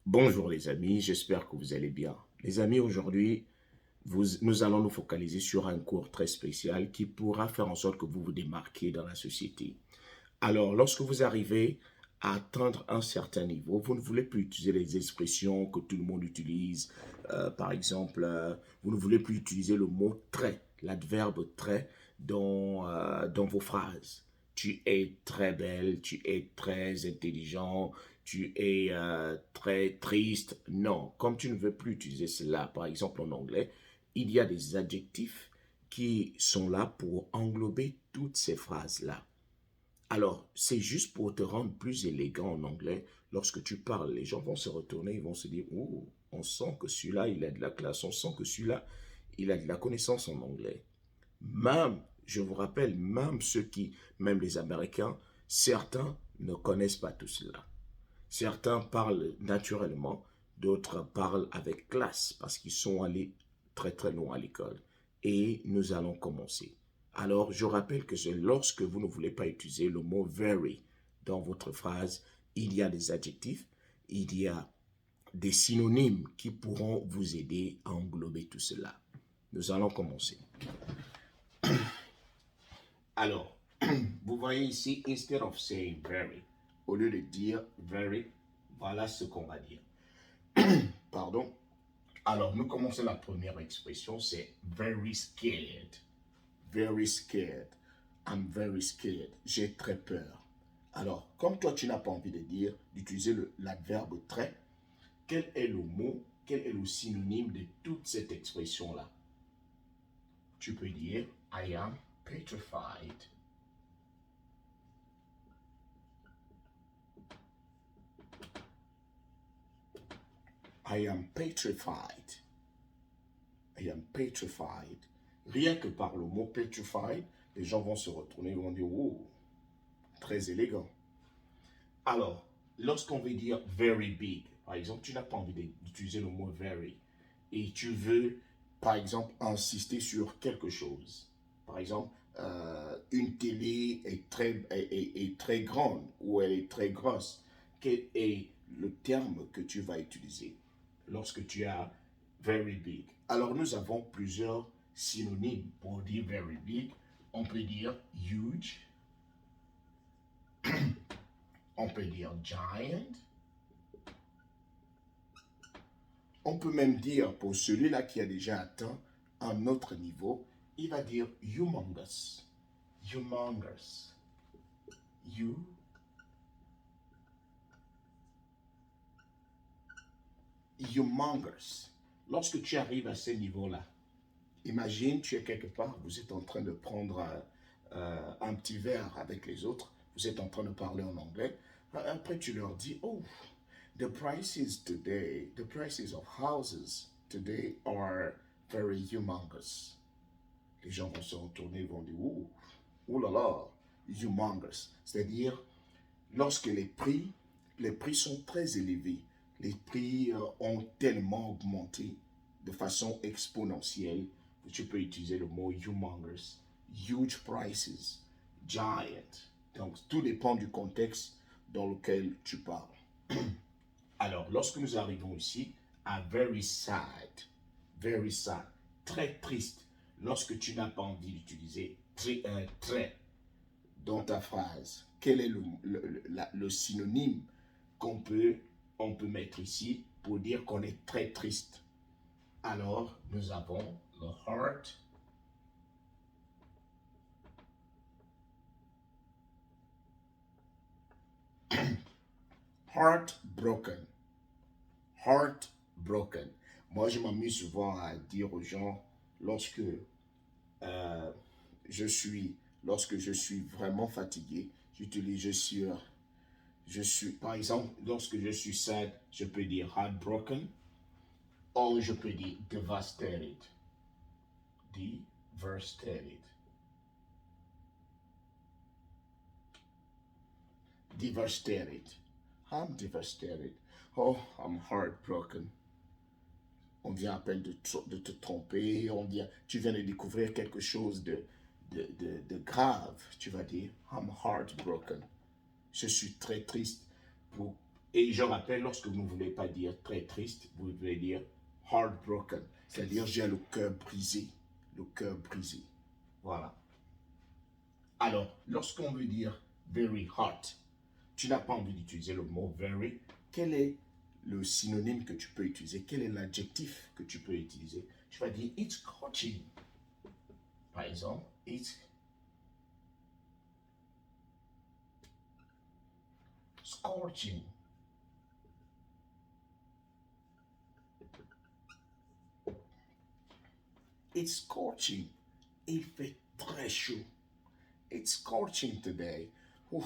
Bonjour les amis, j'espère que vous allez bien. Les amis, aujourd'hui, nous allons nous focaliser sur un cours très spécial qui pourra faire en sorte que vous vous démarquiez dans la société. Alors, lorsque vous arrivez à atteindre un certain niveau, vous ne voulez plus utiliser les expressions que tout le monde utilise. Par exemple, vous ne voulez plus utiliser le mot très, l'adverbe très dans vos phrases. Tu es très belle, tu es très intelligent, tu es très triste. Non, comme tu ne veux plus utiliser cela, par exemple en anglais, il y a des adjectifs qui sont là pour englober toutes ces phrases-là. Alors, c'est juste pour te rendre plus élégant en anglais. Lorsque tu parles, les gens vont se retourner, ils vont se dire, oh, on sent que celui-là, il a de la classe, on sent que celui-là, il a de la connaissance en anglais. Même, je vous rappelle, même les Américains, certains ne connaissent pas tout cela. Certains parlent naturellement, d'autres parlent avec classe parce qu'ils sont allés très très loin à l'école. Et nous allons commencer. Alors, je rappelle que c'est lorsque vous ne voulez pas utiliser le mot very dans votre phrase, il y a des adjectifs, il y a des synonymes qui pourront vous aider à englober tout cela. Nous allons commencer. Alors, vous voyez ici, instead of saying very, au lieu de dire very, voilà ce qu'on va dire. Pardon. Alors, nous commençons la première expression, c'est very scared. Very scared. I'm very scared. J'ai très peur. Alors, comme toi, tu n'as pas envie de dire, d'utiliser l'adverbe très, quel est le mot, quel est le synonyme de toute cette expression-là? Tu peux dire, I am petrified. I am petrified. I am petrified. Rien que par le mot petrified, les gens vont se retourner et vont dire, oh, très élégant. Alors, lorsqu'on veut dire very big, par exemple, tu n'as pas envie d'utiliser le mot very et tu veux, par exemple, insister sur quelque chose. Par exemple, une télé est très grande ou elle est très grosse. Quel est le terme que tu vas utiliser lorsque tu as very big? Alors, nous avons plusieurs synonymes pour dire very big. On peut dire huge, on peut dire giant. On peut même dire, pour celui-là qui a déjà atteint un autre niveau, il va dire humongous. Humongous. You. Humongous. Lorsque tu arrives à ce niveau-là, imagine, tu es quelque part, vous êtes en train de prendre un petit verre avec les autres, vous êtes en train de parler en anglais. Après, tu leur dis, oh, the prices of houses today are very humongous. Les gens vont se retourner et vont dire, oh là là, humongous. C'est-à-dire, lorsque les prix sont très élevés, les prix ont tellement augmenté de façon exponentielle que tu peux utiliser le mot humongous, huge prices, giant. Donc, tout dépend du contexte dans lequel tu parles. Alors, lorsque nous arrivons ici à very sad, très triste, lorsque tu n'as pas envie d'utiliser très dans ta phrase, quel est le synonyme on peut mettre ici pour dire qu'on est très triste? Alors, nous avons le heart, heartbroken. Heartbroken. Moi, je m'amuse souvent à dire aux gens, lorsque euh, lorsque je suis vraiment fatigué, j'utilise je suis, par exemple, lorsque je suis sad, je peux dire heartbroken, ou je peux dire devastated. Devastated. Devastated. I'm devastated. Oh, I'm heartbroken. On vient à peine de te tromper, tu viens de découvrir quelque chose de grave. Tu vas dire, I'm heartbroken. Je suis très triste pour Et je rappelle, lorsque vous ne voulez pas dire très triste, vous devez dire heartbroken. C'est-à-dire j'ai le cœur brisé. Le cœur brisé. Voilà. Alors, lorsqu'on veut dire very hot, tu n'as pas envie d'utiliser le mot very. Quel est le synonyme que tu peux utiliser? Quel est l'adjectif que tu peux utiliser? Tu vas dire it's scorching. Par exemple, it's scorching. It's scorching. Il fait très chaud. It's scorching today. Ouf.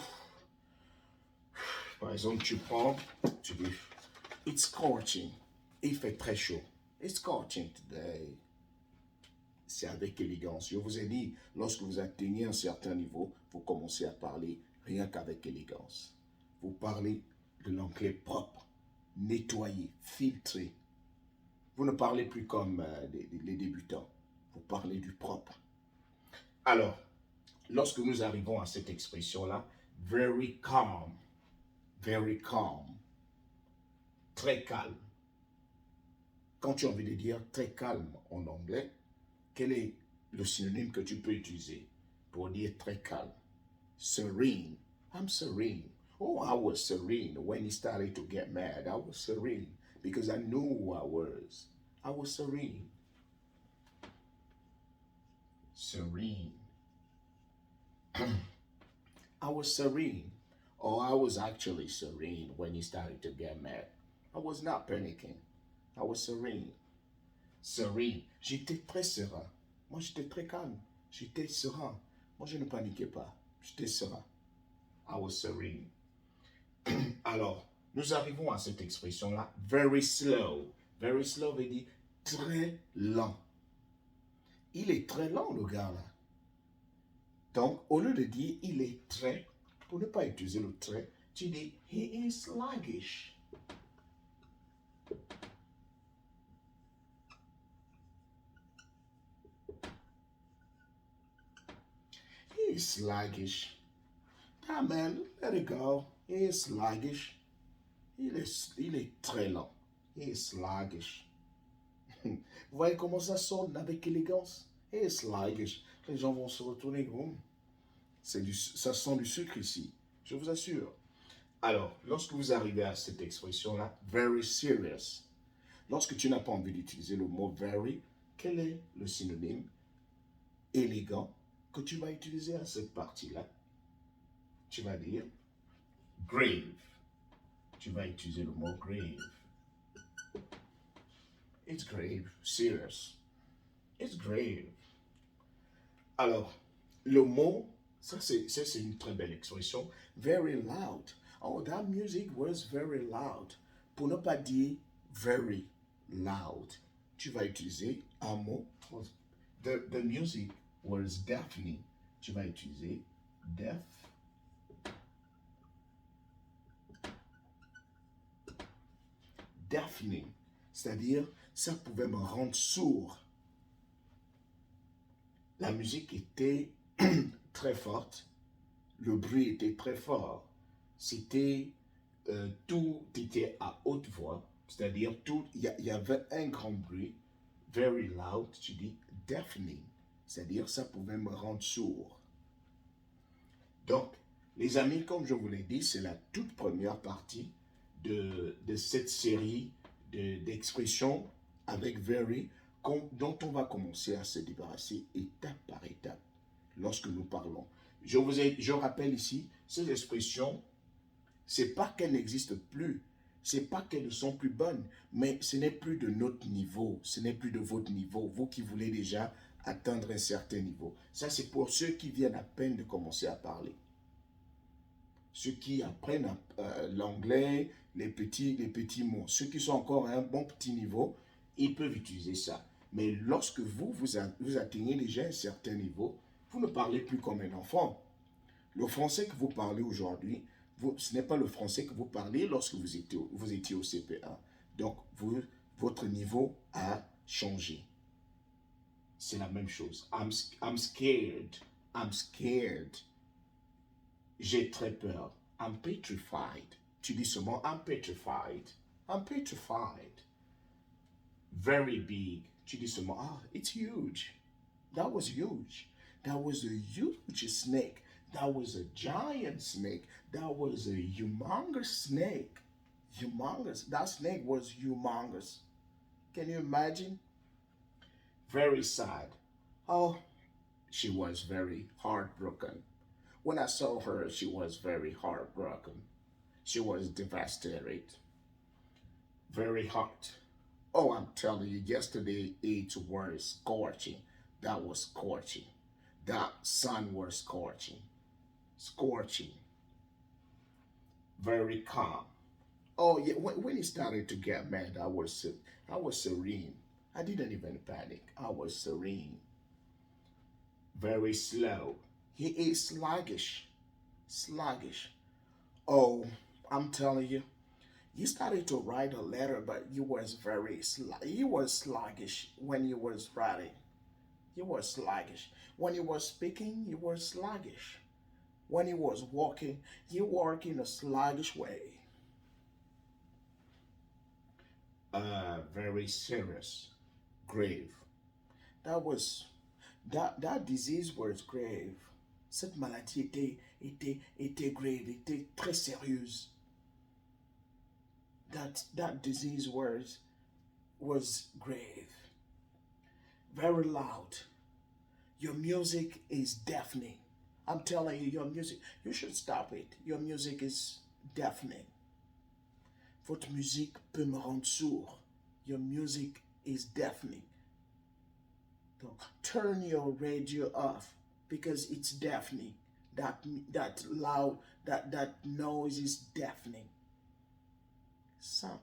Par exemple, tu dis, it's scorching. Il fait très chaud. It's scorching today. C'est avec élégance. Je vous ai dit, lorsque vous atteignez un certain niveau, vous commencez à parler rien qu'avec élégance. Vous parlez de l'anglais propre, nettoyé, filtré. Vous ne parlez plus comme les débutants. Vous parlez du propre. Alors, lorsque nous arrivons à cette expression-là, very calm, très calme. Quand tu as envie de dire très calme en anglais, quel est le synonyme que tu peux utiliser pour dire très calme? Serene. I'm serene. Oh, I was serene when he started to get mad. I was serene because I knew who I was. I was serene. Serene. I was serene. Or I was actually serene when he started to get mad. I was not panicking. I was serene. Serene. J'étais très serein. Moi, j'étais très calme. J'étais serein. Moi, je ne paniquais pas. J'étais serein. I was serene. Alors, nous arrivons à cette expression-là, very slow. Very slow veut dire très lent. Il est très lent, le gars, là. Donc, au lieu de dire il est très, pour ne pas utiliser le très, tu dis he is sluggish. He is sluggish. Ah man, let it go. He is sluggish. Il est très lent. He is sluggish. Vous voyez comment ça sonne avec élégance? He is sluggish. Les gens vont se retourner. Ça sent du sucre ici, je vous assure. Alors, lorsque vous arrivez à cette expression-là, very serious, lorsque tu n'as pas envie d'utiliser le mot very, quel est le synonyme élégant que tu vas utiliser à cette partie-là? Tu vas dire grave. Tu vas utiliser le mot grave. It's grave, serious. It's grave. Alors, le mot, ça c'est une très belle expression, very loud. Oh, that music was very loud. Pour ne pas dire very loud, tu vas utiliser un mot. The music was deafening. Tu vas utiliser deaf. Deafening, c'est-à-dire ça pouvait me rendre sourd. La musique était très forte, le bruit était très fort. C'était tout était à haute voix, c'est-à-dire il y avait un grand bruit, very loud, tu dis deafening, c'est-à-dire ça pouvait me rendre sourd. Donc, les amis, comme je vous l'ai dit, c'est la toute première partie de cette série d'expressions avec very dont on va commencer à se débarrasser étape par étape lorsque nous parlons. Je rappelle ici, ces expressions, c'est pas qu'elles n'existent plus, c'est pas qu'elles ne sont plus bonnes, mais ce n'est plus de notre niveau, ce n'est plus de votre niveau, vous qui voulez déjà atteindre un certain niveau. Ça, c'est pour ceux qui viennent à peine de commencer à parler. Ceux qui apprennent l'anglais, les petits mots. Ceux qui sont encore à un bon petit niveau, ils peuvent utiliser ça. Mais lorsque vous atteignez déjà un certain niveau, vous ne parlez plus comme un enfant. Le français que vous parlez aujourd'hui, ce n'est pas le français que vous parlez lorsque vous étiez au CP1. Donc, votre niveau a changé. C'est la même chose. I'm scared. I'm scared. J'ai très peur. I'm petrified. Tu dis seulement, I'm petrified. I'm petrified. Very big. Tu dis seulement, ah, it's huge. That was huge. That was a huge snake. That was a giant snake. That was a humongous snake. Humongous. That snake was humongous. Can you imagine? Very sad. Oh, she was very heartbroken. When I saw her, she was very heartbroken. She was devastated. Very hot. Oh, I'm telling you, yesterday it was scorching. That was scorching. That sun was scorching. Scorching. Very calm. Oh yeah, when it started to get mad, I was serene. I didn't even panic. I was serene. Very slow. He is sluggish. Sluggish. Oh, I'm telling you, you started to write a letter, but you was sluggish when you was writing. You were sluggish. When you were speaking, you were sluggish. When you was walking, you walk in a sluggish way. Very serious, grave. That was that disease was grave. Cette maladie était grave, était très sérieuse. That disease was grave. Very loud. Your music is deafening. I'm telling you, your music, you should stop it. Your music is deafening. Votre musique peut me rendre sourd. Your music is deafening. So turn your radio off because it's deafening. That loud, that noise is deafening. Simple.